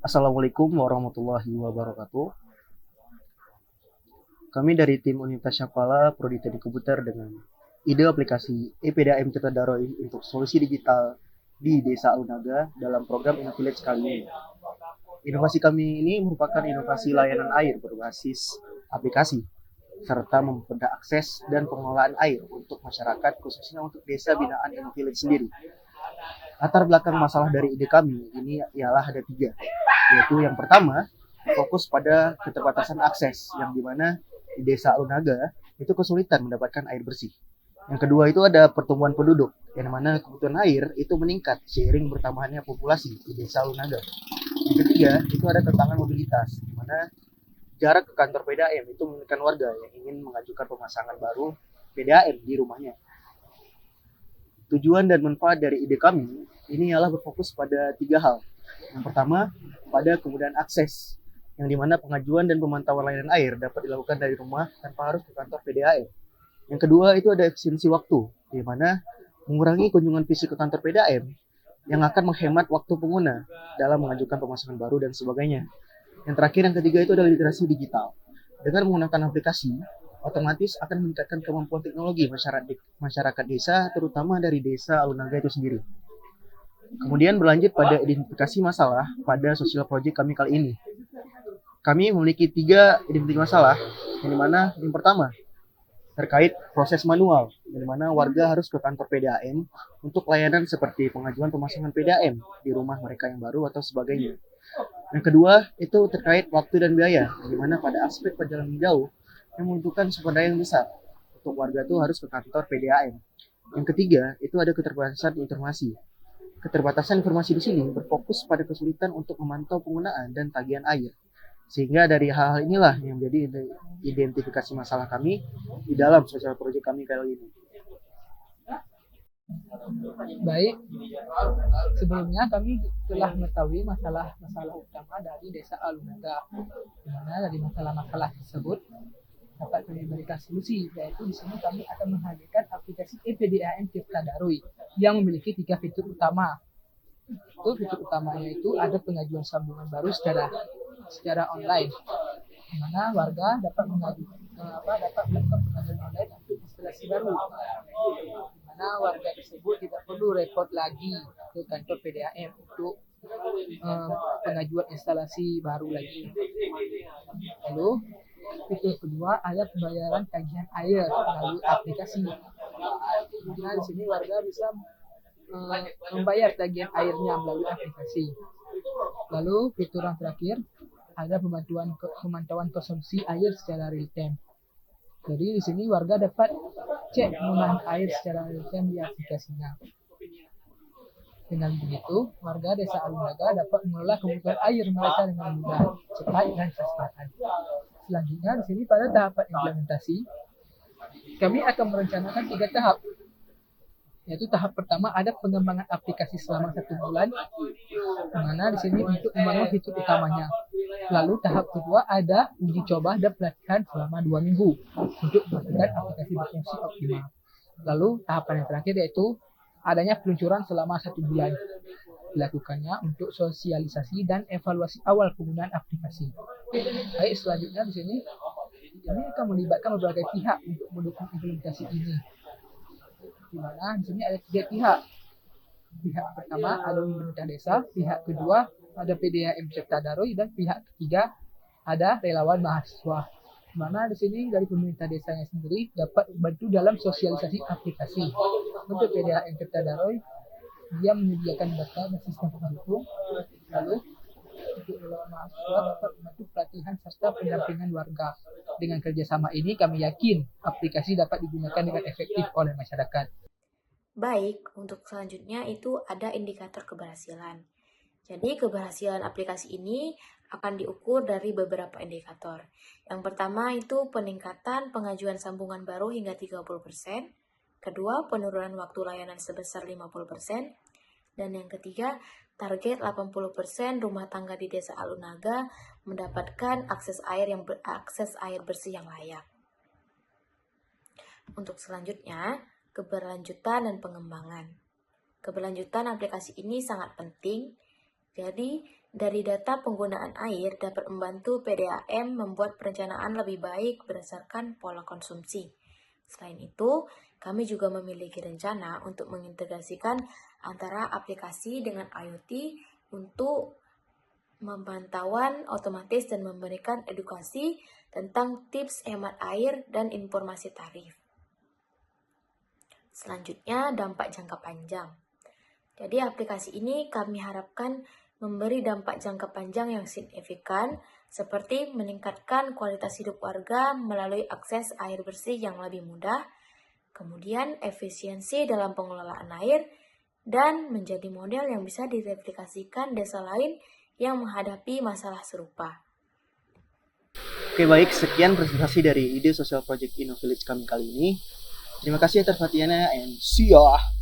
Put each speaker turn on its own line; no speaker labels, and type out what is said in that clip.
Assalamualaikum warahmatullahi wabarakatuh. Kami dari tim Universitas Syafala Prodi Teknik Komputer dengan ide aplikasi EPDAM Daroi untuk solusi digital di Desa Alunaga dalam program InVillage kali ini. Inovasi kami ini merupakan inovasi layanan air berbasis aplikasi serta mempermudah akses dan pengelolaan air untuk masyarakat khususnya untuk desa binaan InVillage sendiri. Latar belakang masalah dari ide kami ini ialah ada tiga, yaitu yang pertama fokus pada keterbatasan akses yang dimana di desa Alunaga itu kesulitan mendapatkan air bersih. Yang kedua itu ada pertumbuhan penduduk yang mana kebutuhan air itu meningkat seiring bertambahnya populasi di desa Alunaga. Yang ketiga itu ada tantangan mobilitas di mana jarak ke kantor PDAM itu menyulitkan warga yang ingin mengajukan pemasangan baru PDAM di rumahnya. Tujuan dan manfaat dari ide kami ini ialah berfokus pada tiga hal. Yang pertama, pada kemudahan akses, yang dimana pengajuan dan pemantauan layanan air dapat dilakukan dari rumah tanpa harus ke kantor PDAM. Yang kedua, itu ada efisiensi waktu, di mana mengurangi kunjungan fisik ke kantor PDAM yang akan menghemat waktu pengguna dalam mengajukan pemasangan baru dan sebagainya. Yang terakhir, yang ketiga itu adalah literasi digital. Dengan menggunakan aplikasi, otomatis akan meningkatkan kemampuan teknologi masyarakat desa, terutama dari desa Alunaga itu sendiri. Kemudian berlanjut pada identifikasi masalah pada social project kami kali ini. Kami memiliki tiga identifikasi masalah, yang dimana yang pertama terkait proses manual, yang dimana warga harus ke kantor PDAM untuk layanan seperti pengajuan pemasangan PDAM di rumah mereka yang baru atau sebagainya. Yang kedua itu terkait waktu dan biaya, di mana pada aspek perjalanan jauh yang membutuhkan sumber daya yang besar untuk warga itu harus ke kantor PDAM. Yang ketiga itu ada keterbatasan informasi. Keterbatasan informasi di sini berfokus pada kesulitan untuk memantau penggunaan dan tagihan air. Sehingga dari hal-hal inilah yang menjadi identifikasi masalah kami di dalam sosial project kami kali ini.
Baik, sebelumnya kami telah mengetahui masalah-masalah utama dari Desa Alunaga, di mana dari masalah-masalah tersebut dapat kami berikan solusi, yaitu di sini kami akan menghadirkan aplikasi EPDAM Cipta Darui yang memiliki tiga fitur utama. Itu fitur utamanya itu ada pengajuan sambungan baru secara online, di mana warga dapat dapat melakukan pengajuan online untuk instalasi baru, di mana warga tersebut tidak perlu repot lagi ke kantor PDAM untuk pengajuan instalasi baru lagi. Lalu fitur kedua ada pembayaran tagihan air melalui aplikasi. Nah, di sini warga bisa membayar tagihan airnya melalui aplikasi. Lalu fitur yang terakhir ada pemantauan konsumsi air secara real time. Jadi di sini warga dapat cek penggunaan air secara real time di aplikasinya. Dengan begitu, warga Desa Alunaga dapat mengelola kebutuhan air mereka dengan mudah, cepat, dan transparan. Selanjutnya, di sini pada tahapan implementasi, kami akan merencanakan 3 tahap. Yaitu tahap pertama ada pengembangan aplikasi selama 1 bulan, di mana di sini untuk membangun fitur utamanya. Lalu tahap kedua ada uji coba dan pelatihan selama 2 minggu untuk memastikan aplikasi berfungsi optimal. Lalu tahapan yang terakhir yaitu adanya peluncuran selama 1 bulan. Dilakukannya untuk sosialisasi dan evaluasi awal penggunaan aplikasi. Baik, selanjutnya di sini kami akan melibatkan berbagai pihak untuk mendukung implementasi ini. Di mana di sini ada 3 pihak. Pihak pertama ada pemerintah desa, pihak kedua ada PDAM Cipta Darui, dan pihak ketiga ada relawan mahasiswa. Di mana di sini dari pemerintah desanya sendiri dapat membantu dalam sosialisasi aplikasi. Untuk PDAM Cipta Darui, dia menyediakan data dan sistem pendukung. Lalu untuk relawan mahasiswa dapat membantu pelatihan serta pendampingan warga. Dengan kerjasama ini kami yakin aplikasi dapat digunakan dengan efektif oleh masyarakat.
Baik, untuk selanjutnya itu ada indikator keberhasilan. Jadi keberhasilan aplikasi ini akan diukur dari beberapa indikator. Yang pertama itu peningkatan pengajuan sambungan baru hingga 30%. Kedua, penurunan waktu layanan sebesar 50%. Dan yang ketiga, target 80% rumah tangga di Desa Alunaga mendapatkan akses air bersih yang layak. Untuk selanjutnya, keberlanjutan dan pengembangan. Keberlanjutan aplikasi ini sangat penting. Jadi, Dari data penggunaan air dapat membantu PDAM membuat perencanaan lebih baik berdasarkan pola konsumsi. Selain itu, kami juga memiliki rencana untuk mengintegrasikan antara aplikasi dengan IoT untuk pemantauan otomatis dan memberikan edukasi tentang tips hemat air dan informasi tarif. Selanjutnya, dampak jangka panjang. Jadi aplikasi ini kami harapkan memberi dampak jangka panjang yang signifikan seperti meningkatkan kualitas hidup warga melalui akses air bersih yang lebih mudah, kemudian efisiensi dalam pengelolaan air, dan menjadi model yang bisa direplikasikan desa lain yang menghadapi masalah serupa.
Oke baik, sekian presentasi dari ide Social Project InnoVillage kami kali ini. Terima kasih atas perhatiannya and see ya!